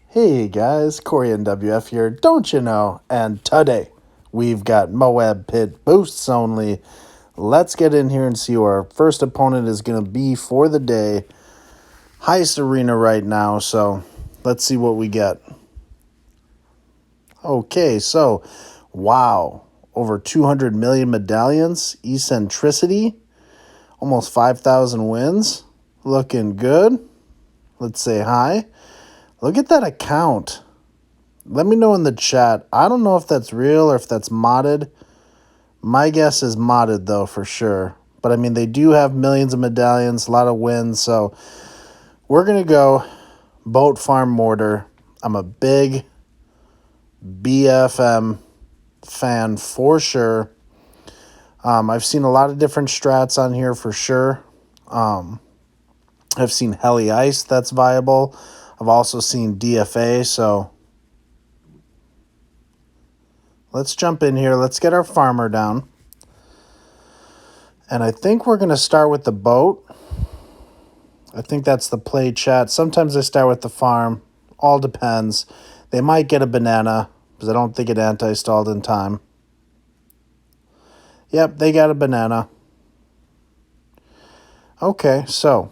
Hey guys, Corey and WF here, don't you know? And today, we've got Moab Pit boosts only. Let's get in here and see who our first opponent is going to be for the day. Highest arena right now, so let's see what we get. Okay, so, wow. Over 200 million medallions, eccentricity, almost 5,000 wins. Looking good. Let's say hi. Look at that account. Let me know in the chat. I don't know if that's real or if that's modded. My guess is modded, though, for sure. But, I mean, they do have millions of medallions, a lot of wins. So, we're going to go Boat Farm Mortar. I'm a big BFM fan for sure. I've seen a lot of different strats on here for sure. I've seen Heli Ice that's viable. I've also seen DFA, so let's jump in here. Let's get our farmer down. And I think we're going to start with the boat. I think that's the play, chat. Sometimes I start with the farm. All depends. They might get a banana because I don't think it anti-stalled in time. Yep, they got a banana. Okay, so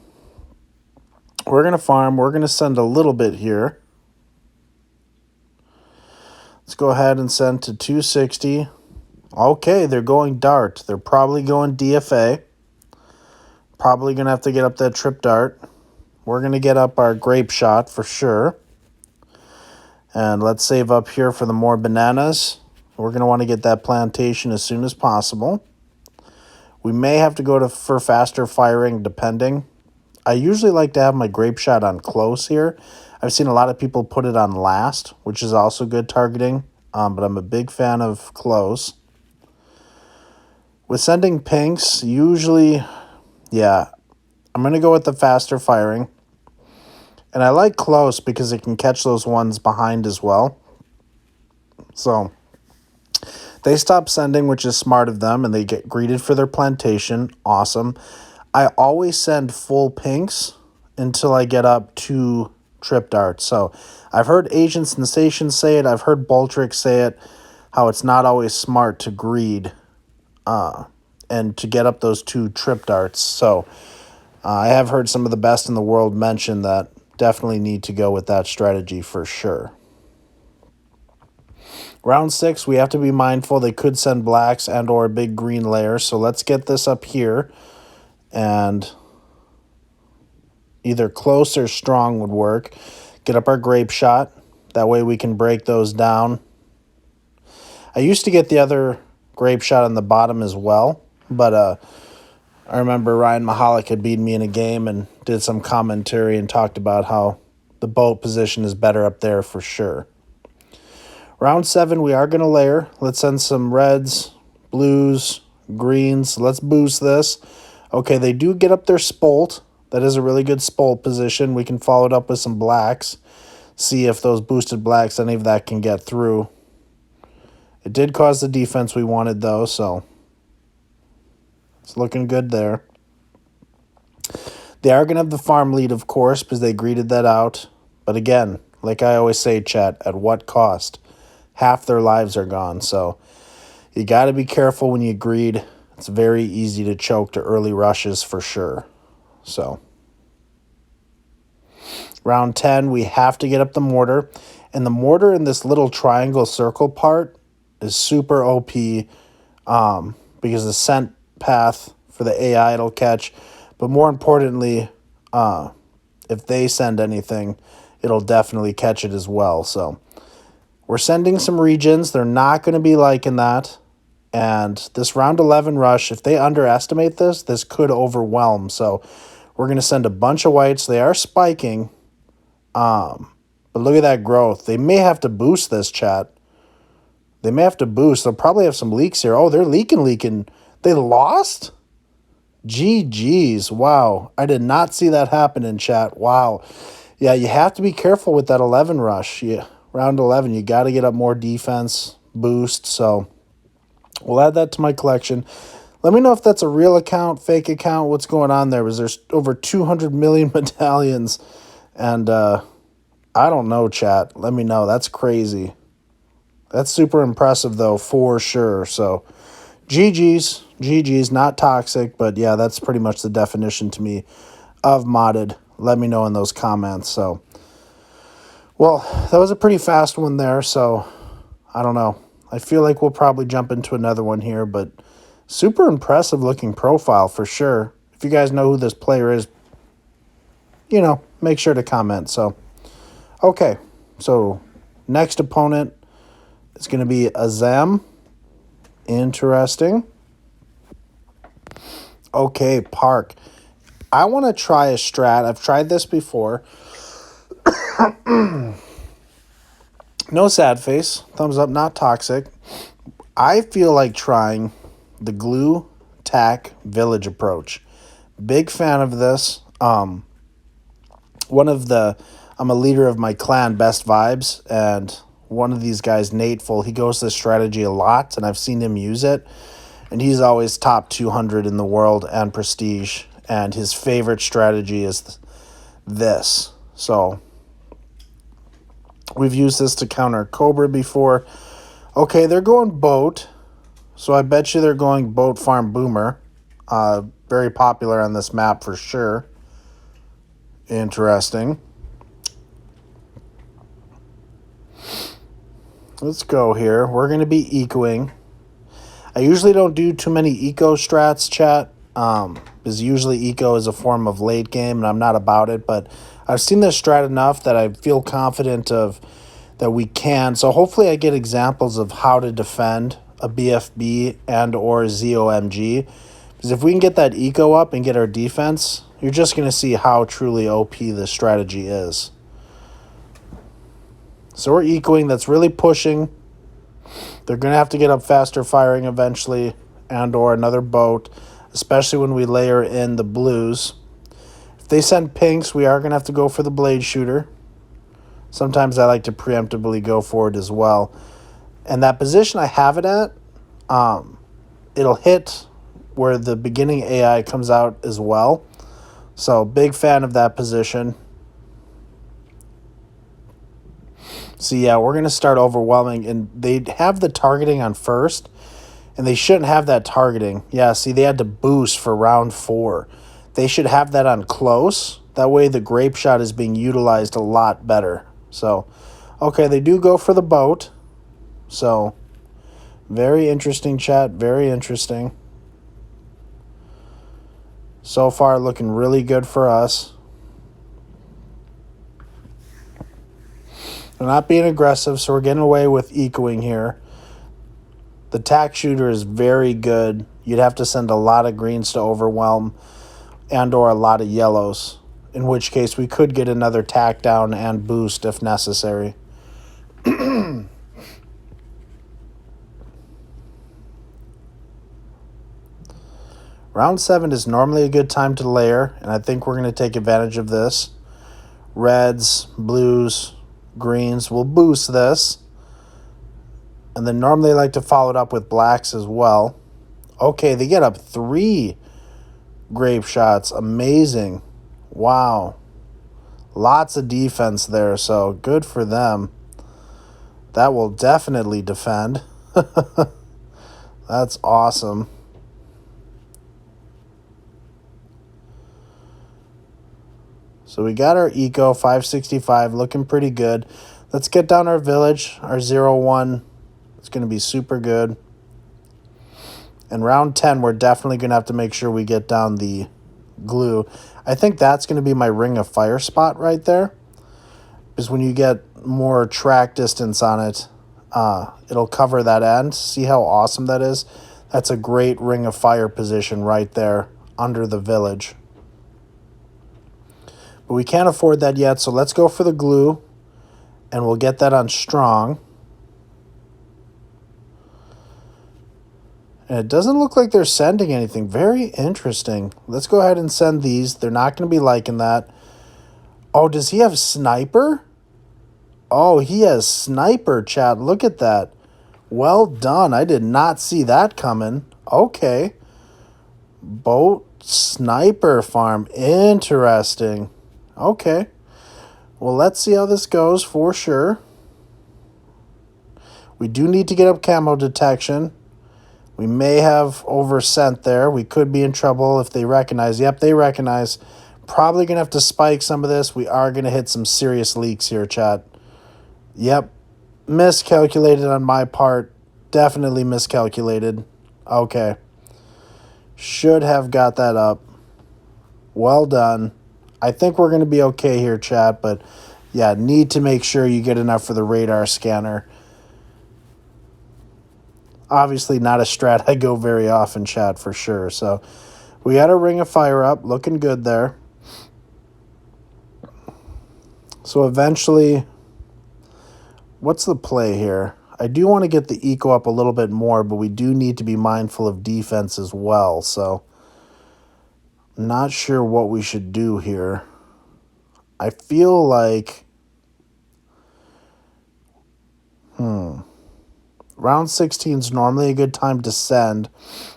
we're going to farm. We're going to send a little bit here. Let's go ahead and send to 260. Okay, they're going dart. They're probably going DFA. Probably going to have to get up that trip dart. We're going to get up our grape shot for sure. And let's save up here for the more bananas. We're going to want to get that plantation as soon as possible. We may have to go for faster firing depending. I usually like to have my grape shot on close here. I've seen a lot of people put it on last, which is also good targeting, but I'm a big fan of close. With sending pinks, usually, yeah, I'm going to go with the faster firing. And I like close because it can catch those ones behind as well. So they stop sending, which is smart of them, and they get greeted for their plantation. Awesome. I always send full pinks until I get up to trip darts. So I've heard Agent Sensation say it. I've heard Boltrick say it, how it's not always smart to greed and to get up those 2 trip darts. So I have heard some of the best in the world mention that. Definitely need to go with that strategy for sure. Round 6, we have to be mindful. They could send blacks and or a big green layer. So let's get this up here. And either close or strong would work. Get up our grape shot. That way we can break those down. I used to get the other grape shot on the bottom as well. But I remember Ryan Mahalik had beaten me in a game and did some commentary and talked about how the boat position is better up there for sure. Round 7, we are going to layer. Let's send some reds, blues, greens. Let's boost this. Okay, they do get up their spolt. That is a really good spolt position. We can follow it up with some blacks. See if those boosted blacks, any of that can get through. It did cause the defense we wanted, though, so it's looking good there. They are going to have the farm lead, of course, because they greeted that out. But again, like I always say, chat, at what cost? Half their lives are gone. So you got to be careful when you greed. It's very easy to choke to early rushes for sure. So round 10, we have to get up the mortar. And the mortar in this little triangle circle part is super OP because the scent path for the AI it'll catch. But more importantly, if they send anything, it'll definitely catch it as well. So we're sending some regions. They're not going to be liking that. And this round 11 rush, if they underestimate this, this could overwhelm. So we're going to send a bunch of whites. They are spiking. But look at that growth. They may have to boost this, chat. They may have to boost. They'll probably have some leaks here. Oh, they're leaking. They lost? GG's. Wow. I did not see that happen in chat. Wow. Yeah, you have to be careful with that 11 rush. Yeah, round 11, you got to get up more defense boost. So we'll add that to my collection. Let me know if that's a real account, fake account, what's going on there. Was there's over 200 million medallions, and I don't know, chat. Let me know. That's crazy. That's super impressive, though, for sure. So, GG's, not toxic, but yeah, that's pretty much the definition to me of modded. Let me know in those comments. So, well, that was a pretty fast one there, so I don't know. I feel like we'll probably jump into another one here, but super impressive looking profile for sure. If you guys know who this player is, make sure to comment. So, okay. So, next opponent is going to be Azam. Interesting. Okay, Park. I want to try a strat. I've tried this before. No sad face. Thumbs up, not toxic. I feel like trying the glue tack village approach. Big fan of this. I'm a leader of my clan, Best Vibes, and one of these guys, Nateful, he goes this strategy a lot, and I've seen him use it, and he's always top 200 in the world and prestige, and his favorite strategy is this. So we've used this to counter Cobra before. Okay, they're going boat, so I bet you they're going boat farm boomer. Very popular on this map for sure. Interesting. Let's go here. We're going to be ecoing. I usually don't do too many eco strats, chat, because usually eco is a form of late game, and I'm not about it, but I've seen this strat enough that I feel confident of that we can. So hopefully I get examples of how to defend a BFB and or ZOMG, because if we can get that eco up and get our defense, you're just going to see how truly OP this strategy is. So we're ecoing. That's really pushing. They're going to have to get up faster firing eventually and or another boat, especially when we layer in the blues. If they send pinks, we are going to have to go for the blade shooter. Sometimes I like to preemptively go for it as well. And that position I have it at, it'll hit where the beginning AI comes out as well. So big fan of that position. So yeah, we're going to start overwhelming, and they have the targeting on first, and they shouldn't have that targeting. Yeah, see, they had to boost for round 4. They should have that on close. That way the grape shot is being utilized a lot better. So, okay, they do go for the boat. So, very interesting, chat. Very interesting. So far, looking really good for us. They're not being aggressive, so we're getting away with ecoing here. The tack shooter is very good. You'd have to send a lot of greens to overwhelm and or a lot of yellows, in which case we could get another tack down and boost if necessary. Round 7 is normally a good time to layer, and I think we're going to take advantage of this. Reds, blues, greens will boost this. And then normally I like to follow it up with blacks as well. Okay, they get up 3 grape shots. Amazing. Wow. Lots of defense there, so good for them. That will definitely defend. That's awesome. So we got our eco, 565, looking pretty good. Let's get down our village, our 0-1. It's going to be super good. And round 10, we're definitely going to have to make sure we get down the glue. I think that's going to be my ring of fire spot right there. Because when you get more track distance on it, it'll cover that end. See how awesome that is? That's a great ring of fire position right there under the village. But we can't afford that yet, so let's go for the glue. And we'll get that on strong. And it doesn't look like they're sending anything. Very interesting. Let's go ahead and send these. They're not going to be liking that. Oh, does he have sniper? Oh, he has sniper, chat. Look at that. Well done. I did not see that coming. Okay. Boat sniper farm. Interesting. Okay. Well, let's see how this goes for sure. We do need to get up camo detection. We may have oversent there. We could be in trouble if they recognize. Yep, they recognize. Probably going to have to spike some of this. We are going to hit some serious leaks here, chat. Yep. Miscalculated on my part. Definitely miscalculated. Okay. Should have got that up. Well done. I think we're going to be okay here, chat, but yeah, need to make sure you get enough for the radar scanner. Obviously not a strat I go very often, chat, for sure. So we got a ring of fire up. Looking good there. So eventually, what's the play here? I do want to get the eco up a little bit more, but we do need to be mindful of defense as well. So not sure what we should do here. I feel like... Round 16 is normally a good time to send.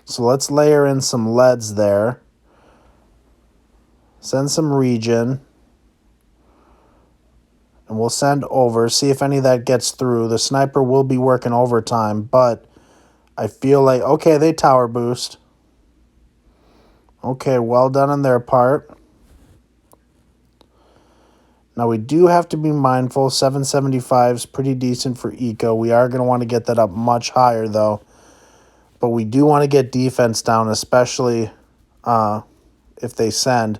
So let's layer in some leads there. Send some regen. And we'll send over. See if any of that gets through. The sniper will be working overtime. But I feel like... Okay, they tower boost. Okay, well done on their part. Now we do have to be mindful. 775 is pretty decent for eco. We are going to want to get that up much higher though. But we do want to get defense down, especially if they send.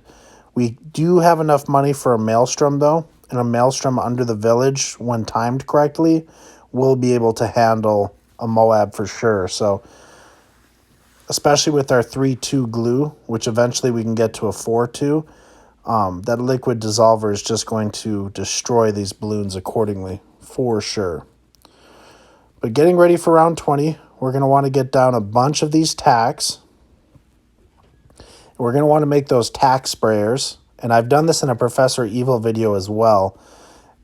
We do have enough money for a maelstrom though. And a maelstrom under the village, when timed correctly, will be able to handle a Moab for sure. So especially with our 3-2 glue, which eventually we can get to a 4-2. That liquid dissolver is just going to destroy these balloons accordingly, for sure. But getting ready for round 20, we're going to want to get down a bunch of these tacks. We're going to want to make those tack sprayers. And I've done this in a Professor Evil video as well.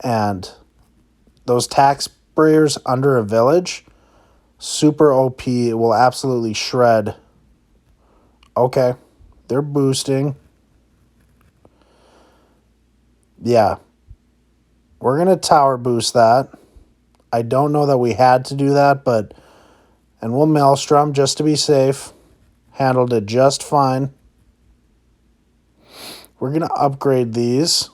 And those tack sprayers under a village, super OP. It will absolutely shred. Okay, they're boosting. Yeah, we're going to tower boost that. I don't know that we had to do that, but... And we'll maelstrom just to be safe. Handled it just fine. We're going to upgrade these.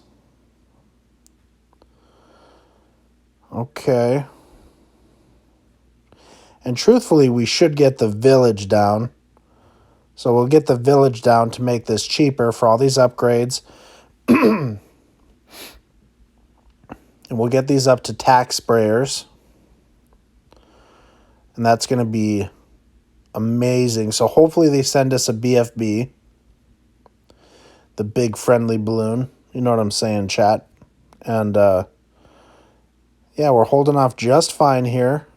Okay. And truthfully, we should get the village down. So we'll get the village down to make this cheaper for all these upgrades. And we'll get these up to tack sprayers. And that's going to be amazing. So hopefully they send us a BFB. The big friendly balloon. You know what I'm saying, chat. And, yeah, we're holding off just fine here.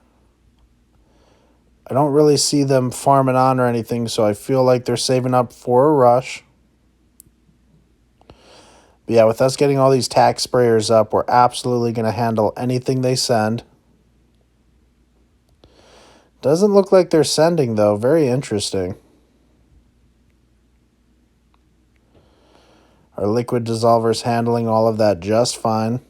I don't really see them farming on or anything, so I feel like they're saving up for a rush. But yeah, with us getting all these tack sprayers up, we're absolutely going to handle anything they send. Doesn't look like they're sending, though. Very interesting. Our liquid dissolver's handling all of that just fine.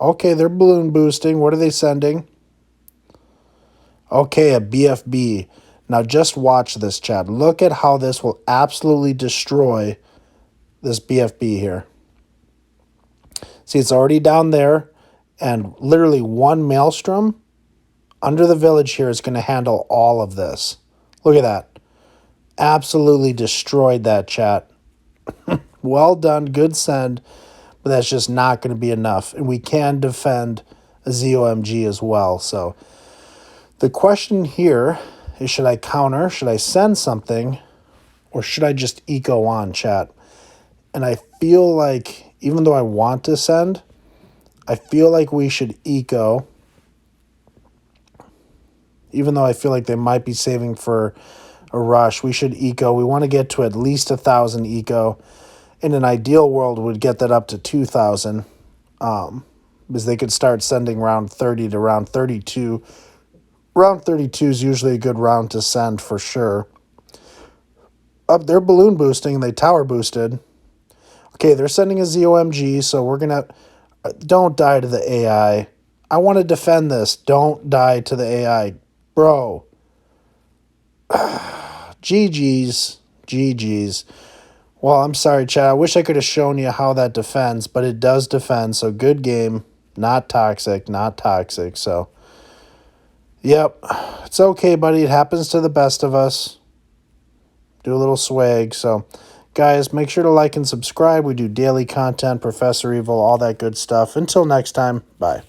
Okay, they're balloon boosting. What are they sending? Okay, a BFB. Now just watch this, chat. Look at how this will absolutely destroy this BFB here. See, it's already down there, and literally one maelstrom under the village here is going to handle all of this. Look at that. Absolutely destroyed that, chat. Well done. Good send. But that's just not going to be enough. And we can defend a ZOMG as well. So the question here is, should I counter? Should I send something? Or should I just eco on, chat? And I feel like, even though I want to send, I feel like we should eco. Even though I feel like they might be saving for a rush, we should eco. We want to get to at least 1,000 eco. In an ideal world, we'd get that up to 2,000. Because they could start sending round 30 to round 32 Round 32 is usually a good round to send for sure. Up, they're balloon boosting. They tower boosted. Okay, they're sending a ZOMG, so we're going to... Don't die to the AI. I want to defend this. Don't die to the AI. Bro. GG's. GG's. Well, I'm sorry, chat. I wish I could have shown you how that defends, but it does defend, so good game. Not toxic, not toxic, so... Yep. It's okay, buddy. It happens to the best of us. Do a little swag, so... Guys, make sure to like and subscribe. We do daily content, Professor Evil, all that good stuff. Until next time, bye.